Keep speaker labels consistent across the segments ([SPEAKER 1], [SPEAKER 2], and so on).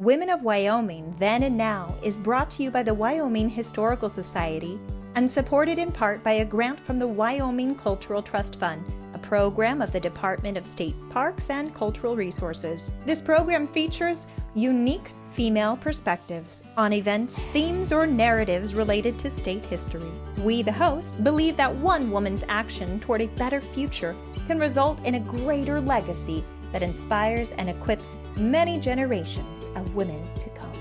[SPEAKER 1] Women of Wyoming Then and Now is brought to you by the Wyoming Historical Society and supported in part by a grant from the Wyoming Cultural Trust Fund, a program of the Department of State Parks and Cultural Resources. This program features unique female perspectives on events, themes, or narratives related to state history. We, the host, believe that one woman's action toward a better future can result in a greater legacy that inspires and equips many generations of women to come.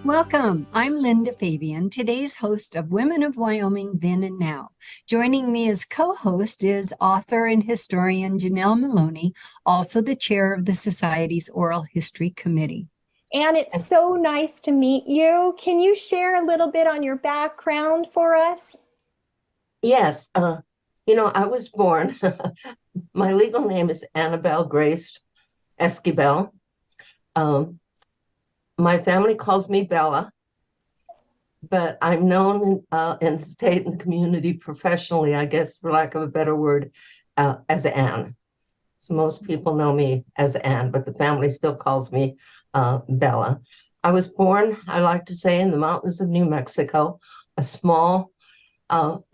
[SPEAKER 2] Welcome. I'm Linda Fabian, today's host of Women of Wyoming Then and Now. Joining me as co-host is author and historian Janelle Molony, also the chair of the Society's Oral History Committee.
[SPEAKER 3] And it's so nice to meet you. Can you share a little bit on your background for us?
[SPEAKER 4] Yes. I was born, my legal name is Annabelle Grace Esquibel. My family calls me Bella, but I'm known in the state and community professionally, I guess, for lack of a better word, as Ann. So most people know me as Ann, but the family still calls me Bella. I was born, I like to say, in the mountains of New Mexico, a small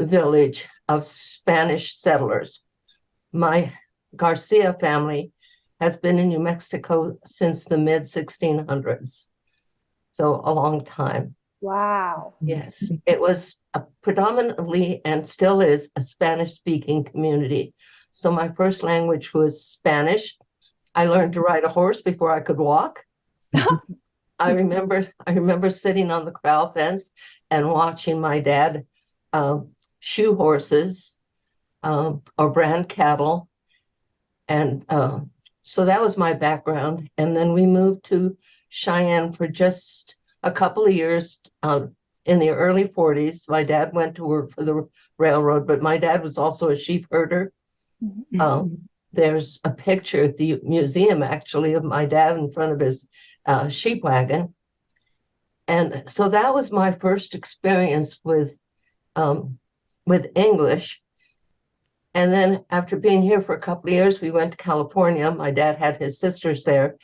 [SPEAKER 4] village of Spanish settlers. My Garcia family has been in New Mexico since the mid-1600s, so a long time.
[SPEAKER 3] Wow.
[SPEAKER 4] Yes, it was predominantly and still is a Spanish-speaking community. So my first language was Spanish. I learned to ride a horse before I could walk. I remember sitting on the corral fence and watching my dad shoe horses or brand cattle. And so that was my background. And then we moved to Cheyenne for just a couple of years in the early 40s. My dad went to work for the railroad, but my dad was also a sheep herder. Mm-hmm. There's a picture at the museum, actually, of my dad in front of his sheep wagon. And so that was my first experience with English. And then after being here for a couple of years, we went to California. My dad had his sisters there,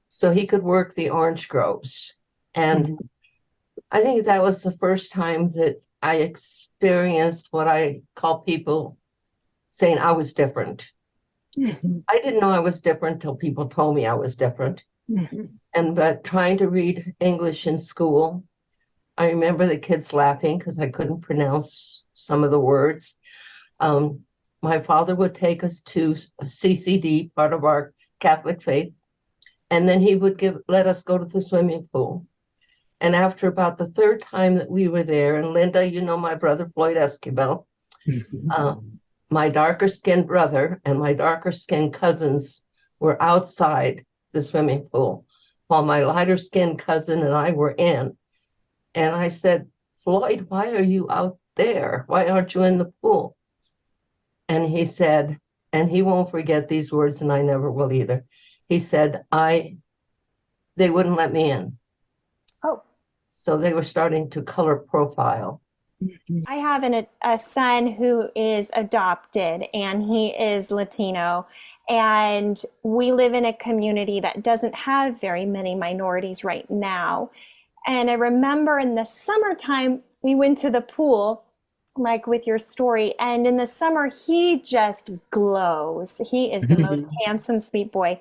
[SPEAKER 4] so he could work the orange groves. And I think that was the first time that I experienced what I call people saying I was different. Mm-hmm. I didn't know I was different till people told me I was different. Mm-hmm. But trying to read English in school, I remember the kids laughing because I couldn't pronounce some of the words. My father would take us to CCD, part of our Catholic faith, and then he would let us go to the swimming pool. And after about the third time that we were there, and Linda, you know my brother Floyd Esquibel, my darker skinned brother and my darker skinned cousins were outside the swimming pool, while my lighter skinned cousin and I were in. And I said, Floyd, why are you out there? Why aren't you in the pool? And he said, and he won't forget these words, and I never will either. He said, they wouldn't let me in.
[SPEAKER 3] Oh.
[SPEAKER 4] So they were starting to color profile.
[SPEAKER 3] I have a son who is adopted, and he is Latino. And we live in a community that doesn't have very many minorities right now. And I remember in the summertime, we went to the pool, like with your story, and in the summer he just glows. He is the most handsome, sweet boy.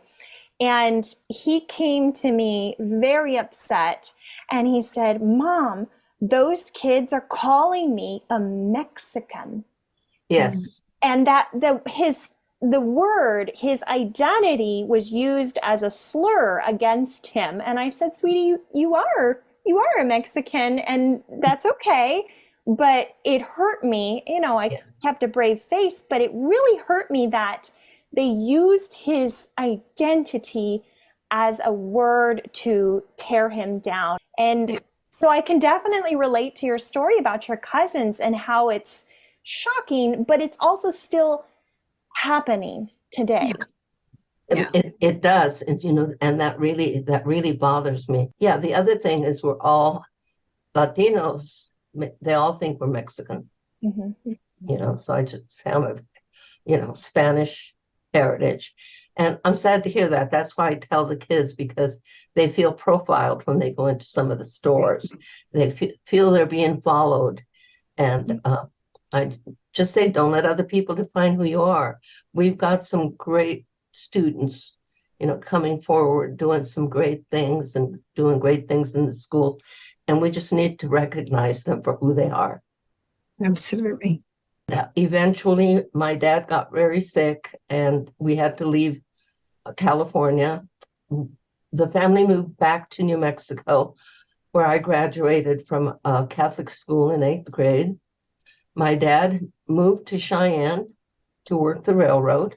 [SPEAKER 3] And he came to me very upset, and he said, Mom, those kids are calling me a Mexican.
[SPEAKER 4] Yes.
[SPEAKER 3] And that the word, his identity was used as a slur against him. And I said, sweetie, you are a Mexican, and that's okay. But it hurt me, I kept a brave face, but it really hurt me that they used his identity as a word to tear him down. And so I can definitely relate to your story about your cousins and how it's shocking, but it's also still happening today.
[SPEAKER 4] Yeah. It does. And that really bothers me. Yeah. The other thing is we're all Latinos. They all think we're Mexican, so I just have Spanish heritage. And I'm sad to hear that. That's why I tell the kids, because they feel profiled when they go into some of the stores. They feel they're being followed. And I just say, don't let other people define who you are. We've got some great students, coming forward, doing some great things and doing great things in the school. And we just need to recognize them for who they are.
[SPEAKER 2] Absolutely.
[SPEAKER 4] Eventually, my dad got very sick and we had to leave California. The family moved back to New Mexico, where I graduated from a Catholic school in 8th grade. My dad moved to Cheyenne to work the railroad.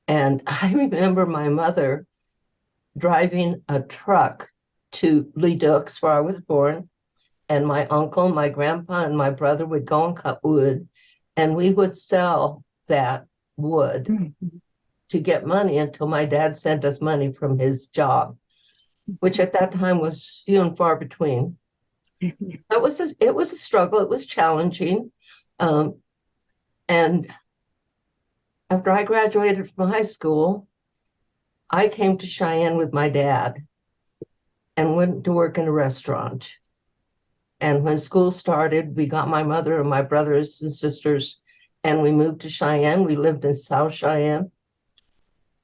[SPEAKER 4] And I remember my mother driving a truck to Leduc, where I was born, and my uncle, my grandpa, and my brother would go and cut wood, and we would sell that wood to get money until my dad sent us money from his job, which at that time was few and far between. It was a struggle. It was challenging. And after I graduated from high school, I came to Cheyenne with my dad and went to work in a restaurant. And when school started, we got my mother and my brothers and sisters, and we moved to Cheyenne. We lived in South Cheyenne.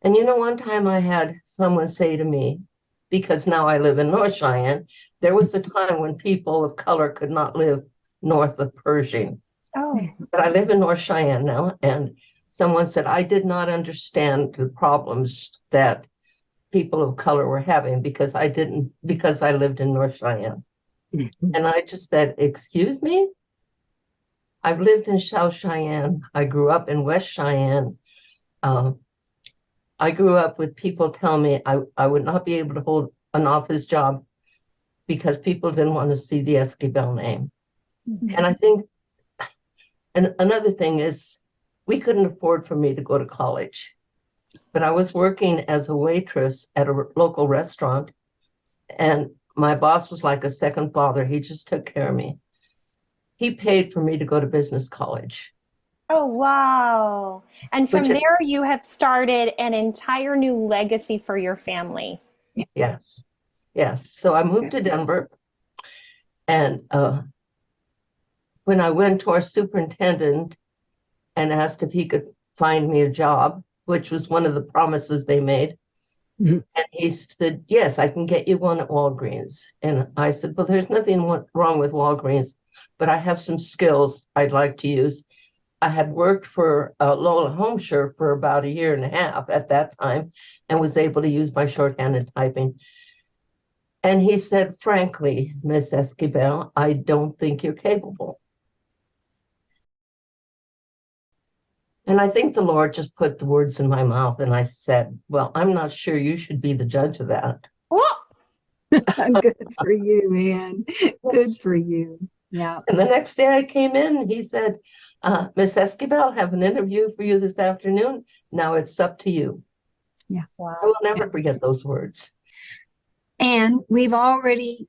[SPEAKER 4] And one time I had someone say to me, because now I live in North Cheyenne, there was a time when people of color could not live north of Pershing.
[SPEAKER 3] Oh.
[SPEAKER 4] But I live in North Cheyenne now, and someone said I did not understand the problems that people of color were having because I lived in North Cheyenne. And I just said, excuse me? I've lived in South Cheyenne. I grew up in West Cheyenne. I grew up with people telling me I would not be able to hold an office job because people didn't want to see the Esquibel name. And I think, and another thing is, we couldn't afford for me to go to college. But I was working as a waitress at a local restaurant, and my boss was like a second father. He just took care of me. He paid for me to go to business college.
[SPEAKER 3] Oh, wow. And from there, you have started an entire new legacy for your family.
[SPEAKER 4] Yes. Yes. So I moved to Denver. And when I went to our superintendent and asked if he could find me a job, which was one of the promises they made, and he said, yes, I can get you one at Walgreens. And I said, well, there's nothing wrong with Walgreens, but I have some skills I'd like to use. I had worked for Lola Homeshire for about 1.5 years at that time and was able to use my shorthand typing. And he said, frankly, Miss Esquibel, I don't think you're capable. And I think the Lord just put the words in my mouth, and I said, well, I'm not sure you should be the judge of that.
[SPEAKER 2] Good for you, man. Good for you. Yeah.
[SPEAKER 4] And the next day I came in and he said, Miss Esquibel, I have an interview for you this afternoon. Now it's up to you.
[SPEAKER 2] Yeah.
[SPEAKER 3] Wow.
[SPEAKER 4] I will never forget those words.
[SPEAKER 2] And we've already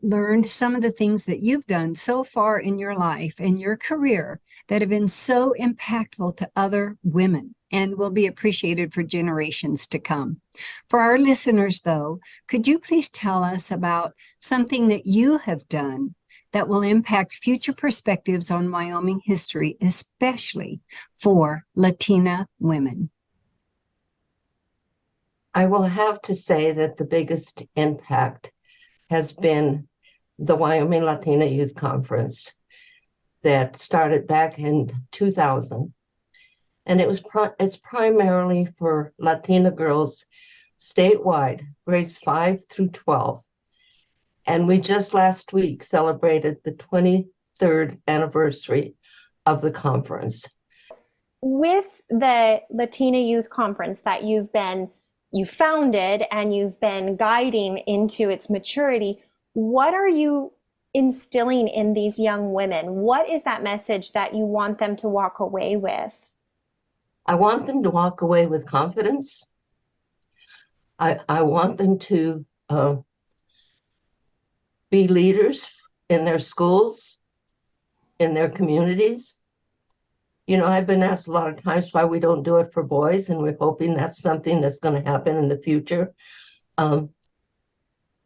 [SPEAKER 2] learned some of the things that you've done so far in your life and your career that have been so impactful to other women and will be appreciated for generations to come. For our listeners, though, could you please tell us about something that you have done that will impact future perspectives on Wyoming history, especially for Latina women?
[SPEAKER 4] I will have to say that the biggest impact has been the Wyoming Latina Youth Conference that started back in 2000. And it's primarily for Latina girls statewide, grades 5 through 12. And we just last week celebrated the 23rd anniversary of the conference.
[SPEAKER 3] With the Latina Youth Conference that you founded and you've been guiding into its maturity, what are you instilling in these young women? What is that message that you want them to walk away with?
[SPEAKER 4] I want them to walk away with confidence. I want them to be leaders in their schools, in their communities. I've been asked a lot of times why we don't do it for boys, and we're hoping that's something that's going to happen in the future.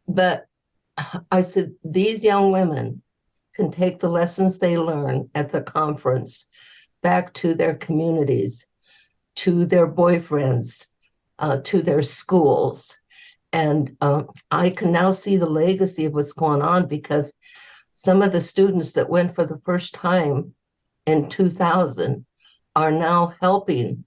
[SPEAKER 4] But I said, these young women can take the lessons they learn at the conference back to their communities, to their boyfriends, to their schools. And I can now see the legacy of what's going on, because some of the students that went for the first time in 2000 are now helping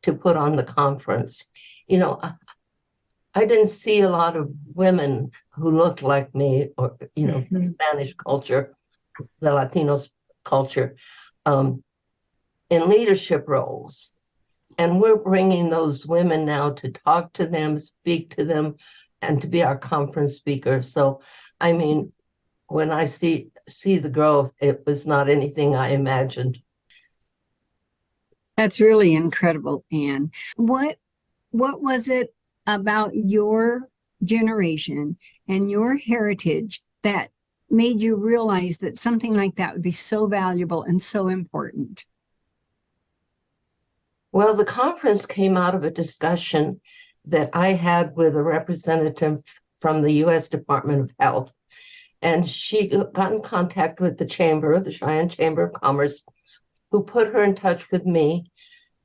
[SPEAKER 4] to put on the conference. I didn't see a lot of women who looked like me, or, the Spanish culture, the Latinos culture, in leadership roles. And we're bringing those women now to talk to them, speak to them, and to be our conference speakers. So, I mean, when I see the growth, it was not anything I imagined.
[SPEAKER 2] That's really incredible, Anne. What was it about your generation and your heritage that made you realize that something like that would be so valuable and so important?
[SPEAKER 4] Well, the conference came out of a discussion that I had with a representative from the U.S. Department of Health. And she got in contact with the Cheyenne Chamber of Commerce, who put her in touch with me,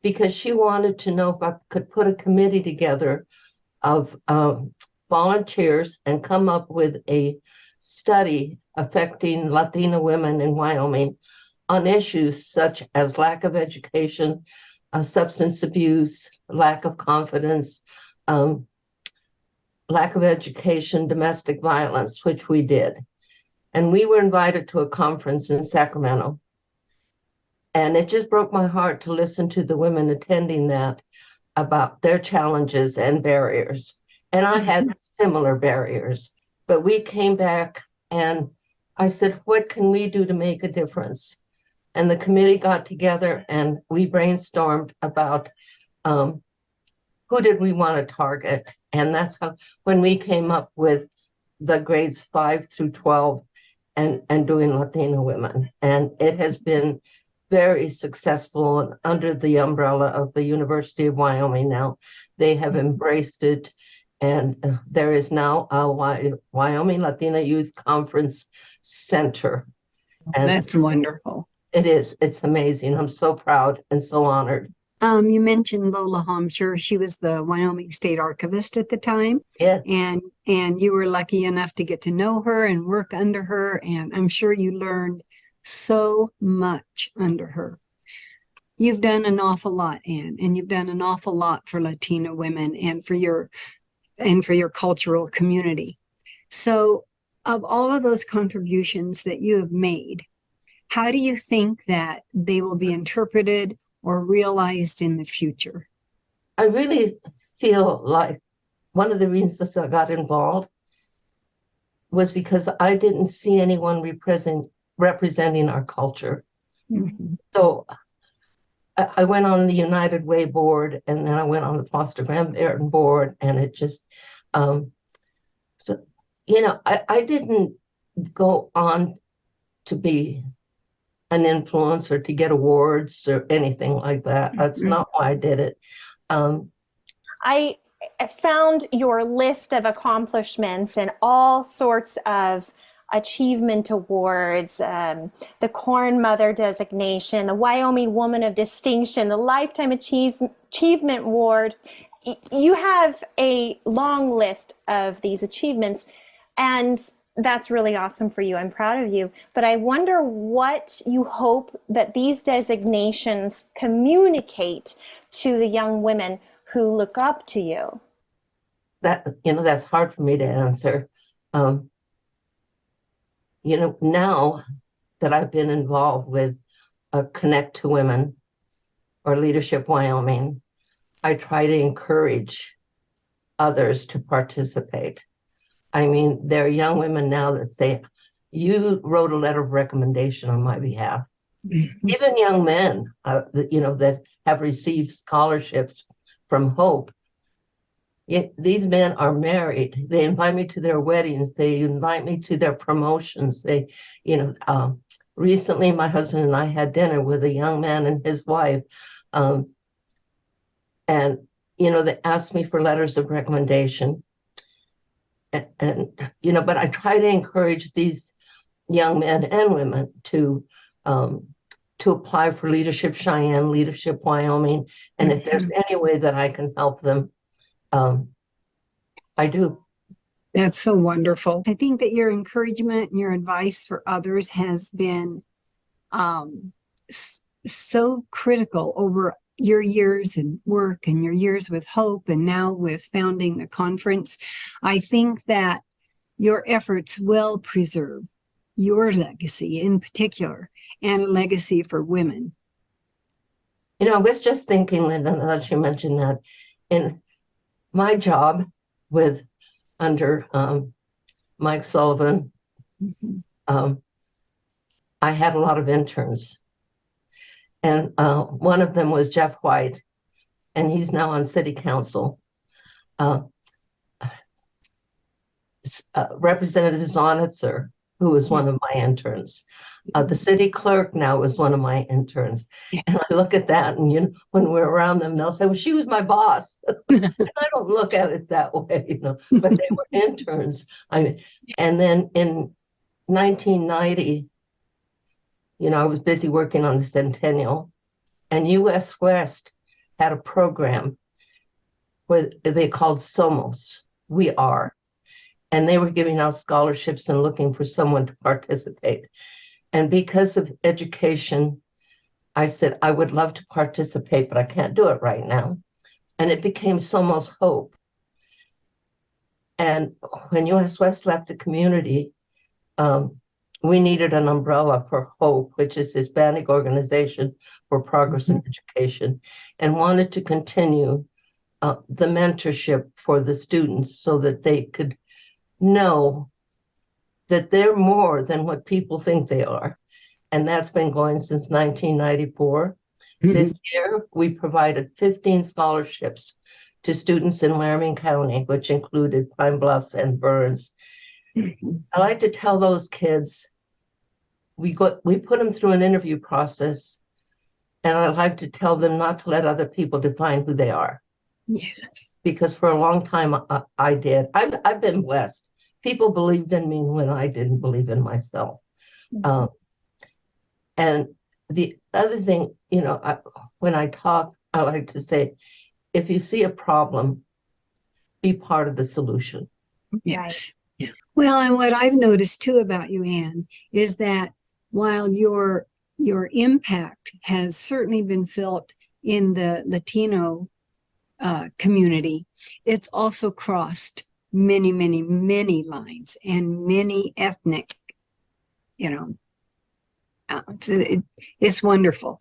[SPEAKER 4] because she wanted to know if I could put a committee together of volunteers and come up with a study affecting Latina women in Wyoming on issues such as lack of education, substance abuse, lack of confidence, lack of education, domestic violence, which we did. And we were invited to a conference in Sacramento. And it just broke my heart to listen to the women attending that about their challenges and barriers. And I had similar barriers, but we came back and I said, what can we do to make a difference? And the committee got together and we brainstormed about who did we want to target. And that's when we came up with the grades 5 through 12 and doing Latina women. And it has been very successful, and under the umbrella of the University of Wyoming now. They have embraced it, and there is now a Wyoming Latina Youth Conference Center. And
[SPEAKER 2] that's wonderful.
[SPEAKER 4] It is. It's amazing. I'm so proud and so honored.
[SPEAKER 2] You mentioned Lola Homsher. She was the Wyoming State Archivist at the time.
[SPEAKER 4] Yeah.
[SPEAKER 2] And you were lucky enough to get to know her and work under her. And I'm sure you learned so much under her. You've done an awful lot, Anne, and you've done an awful lot for Latina women and for your cultural community. So of all of those contributions that you have made, how do you think that they will be interpreted or realized in the future?
[SPEAKER 4] I really feel like one of the reasons I got involved was because I didn't see anyone representing our culture. Mm-hmm. So I went on the United Way board, and then I went on the foster grandparent board, and it just, I didn't go on to be an influencer, to get awards or anything like that. That's not why I did it.
[SPEAKER 3] I found your list of accomplishments and all sorts of achievement awards, the Corn Mother designation, the Wyoming Woman of Distinction, the Lifetime Achievement Award. You have a long list of these achievements, and that's really awesome for you. I'm proud of you. But I wonder what you hope that these designations communicate to the young women who look up to you.
[SPEAKER 4] That's hard for me to answer. Now that I've been involved with Connect to Women or Leadership Wyoming, I try to encourage others to participate. I mean, there are young women now that say, you wrote a letter of recommendation on my behalf. Mm-hmm. Even young men, that have received scholarships from Hope. These men are married. They invite me to their weddings. They invite me to their promotions. They, recently my husband and I had dinner with a young man and his wife. And, they asked me for letters of recommendation. And but I try to encourage these young men and women to apply for Leadership Cheyenne, Leadership Wyoming. And if there's any way that I can help them, I do.
[SPEAKER 2] That's so wonderful. I think that your encouragement and your advice for others has been so critical over your years in work and your years with Hope and now with founding the conference. I think that your efforts will preserve your legacy in particular and a legacy for women.
[SPEAKER 4] I was just thinking, Linda, that you mentioned that in my job under Mike Sullivan, I had a lot of interns. And one of them was Jeff White, and he's now on city council. Representative Zonitzer, who was one of my interns. The city clerk now is one of my interns. And I look at that, and when we're around them, they'll say, well, she was my boss. And I don't look at it that way, but they were interns. And then in 1990, I was busy working on the Centennial, and US West had a program where they called Somos, We Are. And they were giving out scholarships and looking for someone to participate. And because of education, I said, I would love to participate, but I can't do it right now. And it became Somos Hope. And when US West left the community, we needed an umbrella for Hope, which is Hispanic Organization for Progress in Education, and wanted to continue the mentorship for the students so that they could know that they're more than what people think they are. And that's been going since 1994. This year, we provided 15 scholarships to students in Laramie County, which included Pine Bluffs and Burns. I like to tell those kids, we put them through an interview process, and I like to tell them not to let other people define who they are.
[SPEAKER 2] Yes.
[SPEAKER 4] Because for a long time, I did. I've been blessed. People believed in me when I didn't believe in myself. And the other thing, when I talk, I like to say, if you see a problem, be part of the solution.
[SPEAKER 2] Yes. Yeah. Well, and what I've noticed too about you, Anne, is that while your impact has certainly been felt in the Latino community, it's also crossed many, many, many lines and many ethnic, it's wonderful.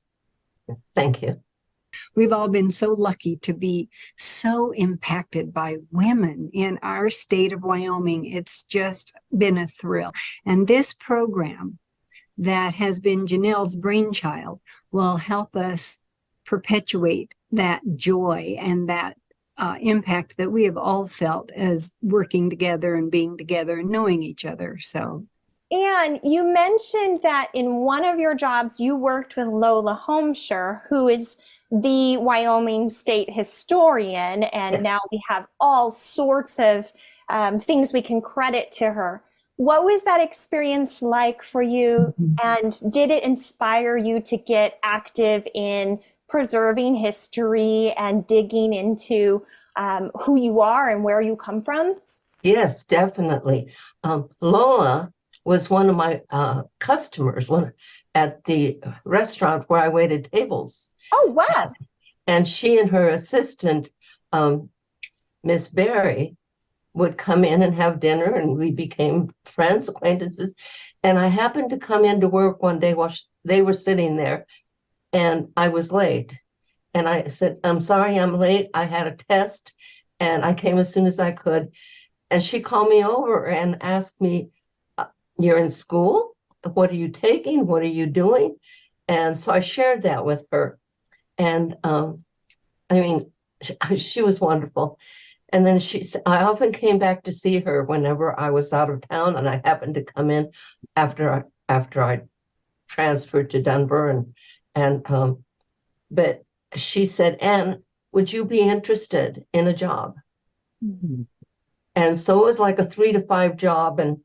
[SPEAKER 4] Thank you.
[SPEAKER 2] We've all been so lucky to be so impacted by women in our state of Wyoming. It's just been a thrill. And this program that has been Janelle's brainchild will help us perpetuate that joy and that impact that we have all felt as working together and being together and knowing each other. So,
[SPEAKER 3] Anne, you mentioned that in one of your jobs, you worked with Lola Homeshire, who is the Wyoming state historian, and now we have all sorts of things we can credit to her. What was that experience like for you, and did it inspire you to get active in preserving history and digging into who you are and where you come from?
[SPEAKER 4] Yes, definitely. Lola was one of my customers at the restaurant where I waited tables.
[SPEAKER 3] Oh, wow.
[SPEAKER 4] And she and her assistant, Miss Barry, would come in and have dinner, and we became friends, acquaintances. And I happened to come into work one day while they were sitting there, and I was late. And I said, I'm sorry I'm late. I had a test, and I came as soon as I could. And she called me over and asked me, you're in school? What are you taking? What are you doing? And so I shared that with her. And she was wonderful. And then I often came back to see her whenever I was out of town, and I happened to come in after I transferred to Denver, but she said, Anne, would you be interested in a job?
[SPEAKER 2] Mhm.
[SPEAKER 4] And so it was like a 3 to 5 job. And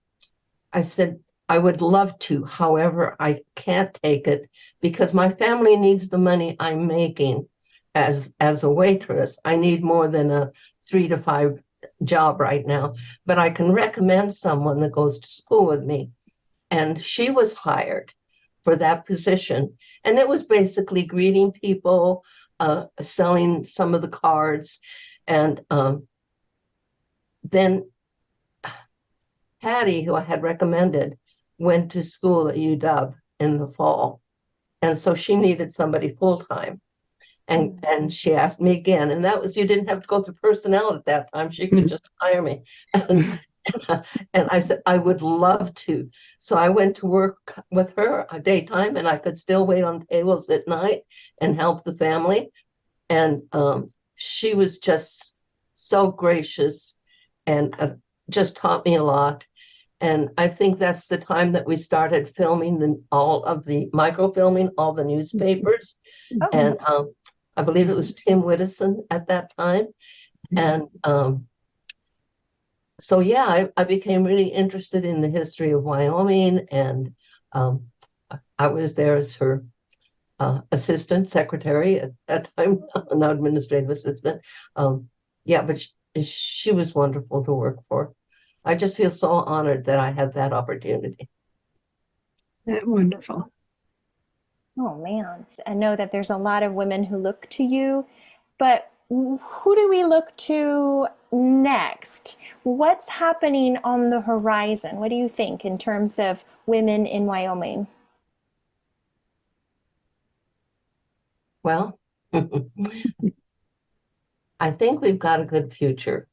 [SPEAKER 4] I said, I would love to. However, I can't take it because my family needs the money I'm making as a waitress. I need more than a 3 to 5 job right now, but I can recommend someone that goes to school with me. And she was hired for that position. And it was basically greeting people, selling some of the cards. And then Patty, who I had recommended, went to school at UW in the fall. And so she needed somebody full-time. And she asked me again, and that was, you didn't have to go through personnel at that time. She could just hire me. And I said, I would love to. So I went to work with her a daytime, and I could still wait on tables at night and help the family. And she was just so gracious and just taught me a lot. And I think that's the time that we started filming all of the microfilming, all the newspapers.
[SPEAKER 3] Oh.
[SPEAKER 4] And I believe it was Tim Widdison at that time. And so, yeah, I became really interested in the history of Wyoming. And I was there as her assistant secretary at that time, an administrative assistant. Yeah, but she was wonderful to work for. I just feel so honored that I had that opportunity.
[SPEAKER 2] Wonderful.
[SPEAKER 3] Oh, man. I know that there's a lot of women who look to you, but who do we look to next? What's happening on the horizon? What do you think in terms of women in Wyoming?
[SPEAKER 4] Well, I think we've got a good future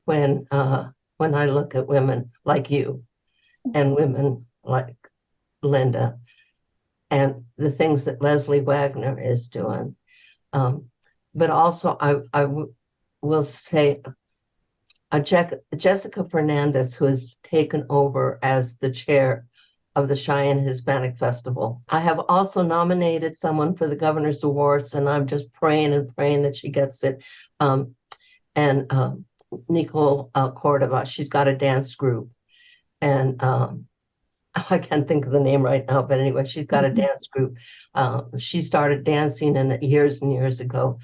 [SPEAKER 4] when I look at women like you and women like Linda and the things that Leslie Wagner is doing. But also, I will say Jessica Fernandez, who has taken over as the chair of the Cheyenne Hispanic Festival. I have also nominated someone for the Governor's Awards, and I'm just praying and praying that she gets it. Nicole Cordova, she's got a dance group. And I can't think of the name right now, but anyway, she's got a dance group. She started dancing years and years ago,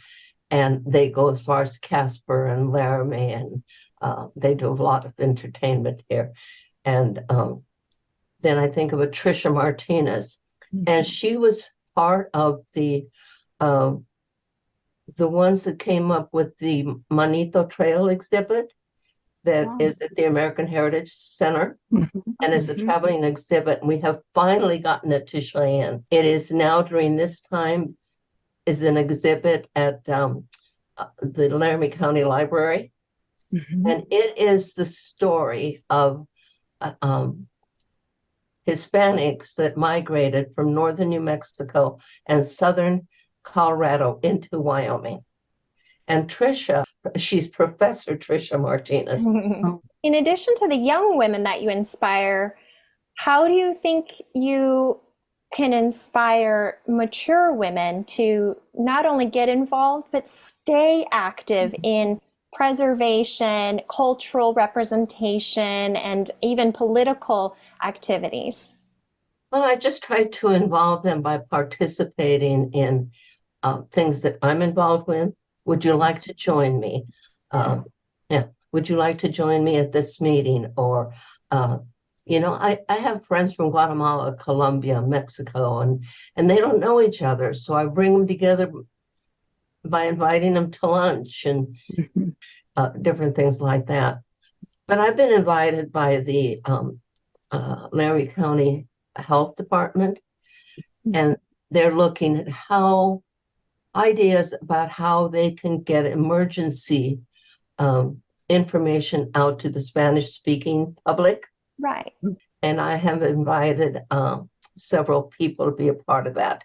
[SPEAKER 4] and they go as far as Casper and Laramie, and they do a lot of entertainment here. And then I think of Tricia Martinez, and she was part of the ones that came up with the Manito Trail exhibit that is at the American Heritage Center, and is a traveling exhibit. And we have finally gotten it to Cheyenne. It is now, during this time, is an exhibit at the Laramie County Library. And it is the story of Hispanics that migrated from northern New Mexico and southern Colorado into Wyoming. And Tricia, she's Professor Tricia Martinez.
[SPEAKER 3] In addition to the young women that you inspire, how do you think you can inspire mature women to not only get involved, but stay active in preservation, cultural representation, and even political activities?
[SPEAKER 4] Well, I just try to involve them by participating in things that I'm involved with. Would you like to join me? Yeah. Would you like to join me at this meeting? Or, I have friends from Guatemala, Colombia, Mexico, and they don't know each other. So I bring them together by inviting them to lunch and different things like that. But I've been invited by the Laramie County Health Department, and they're looking at ideas about how they can get emergency information out to the Spanish-speaking public.
[SPEAKER 3] Right.
[SPEAKER 4] And I have invited several people to be a part of that,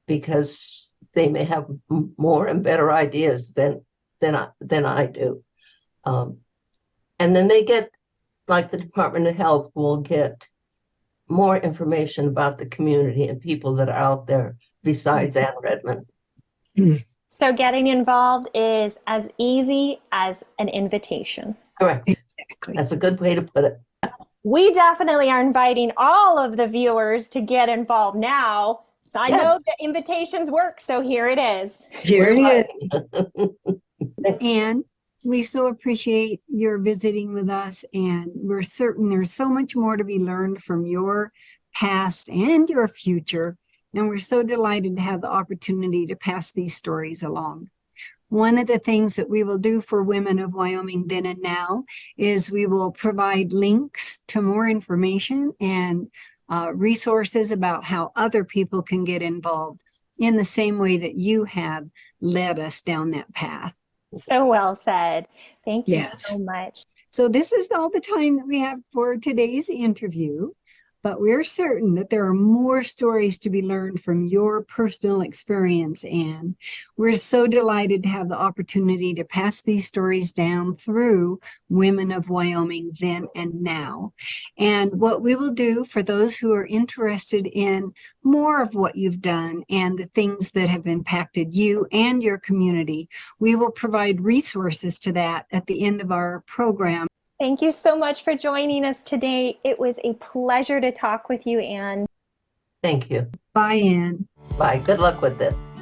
[SPEAKER 4] because they may have more and better ideas than I do. And then they get, like the Department of Health will get more information about the community and people that are out there besides Ann Redman.
[SPEAKER 3] So getting involved is as easy as an invitation.
[SPEAKER 4] Correct.
[SPEAKER 2] Exactly.
[SPEAKER 4] That's a good way to put it.
[SPEAKER 3] We definitely are inviting all of the viewers to get involved now. So I know that invitations work, so here it is.
[SPEAKER 2] Here it is.
[SPEAKER 4] is.
[SPEAKER 2] And we so appreciate your visiting with us, and we're certain there's so much more to be learned from your past and your future. And we're so delighted to have the opportunity to pass these stories along. One of the things that we will do for Women of Wyoming Then and Now is we will provide links to more information and resources about how other people can get involved in the same way that you have led us down that path.
[SPEAKER 3] So well said. Thank you
[SPEAKER 2] Yes.
[SPEAKER 3] so much.
[SPEAKER 2] So this is all the time that we have for today's interview, but we're certain that there are more stories to be learned from your personal experience, and we're so delighted to have the opportunity to pass these stories down through Women of Wyoming Then and Now. And what we will do for those who are interested in more of what you've done and the things that have impacted you and your community, we will provide resources to that at the end of our program.
[SPEAKER 3] Thank you so much for joining us today. It was a pleasure to talk with you, Ann.
[SPEAKER 4] Thank you.
[SPEAKER 2] Bye, Ann.
[SPEAKER 4] Bye. Good luck with this.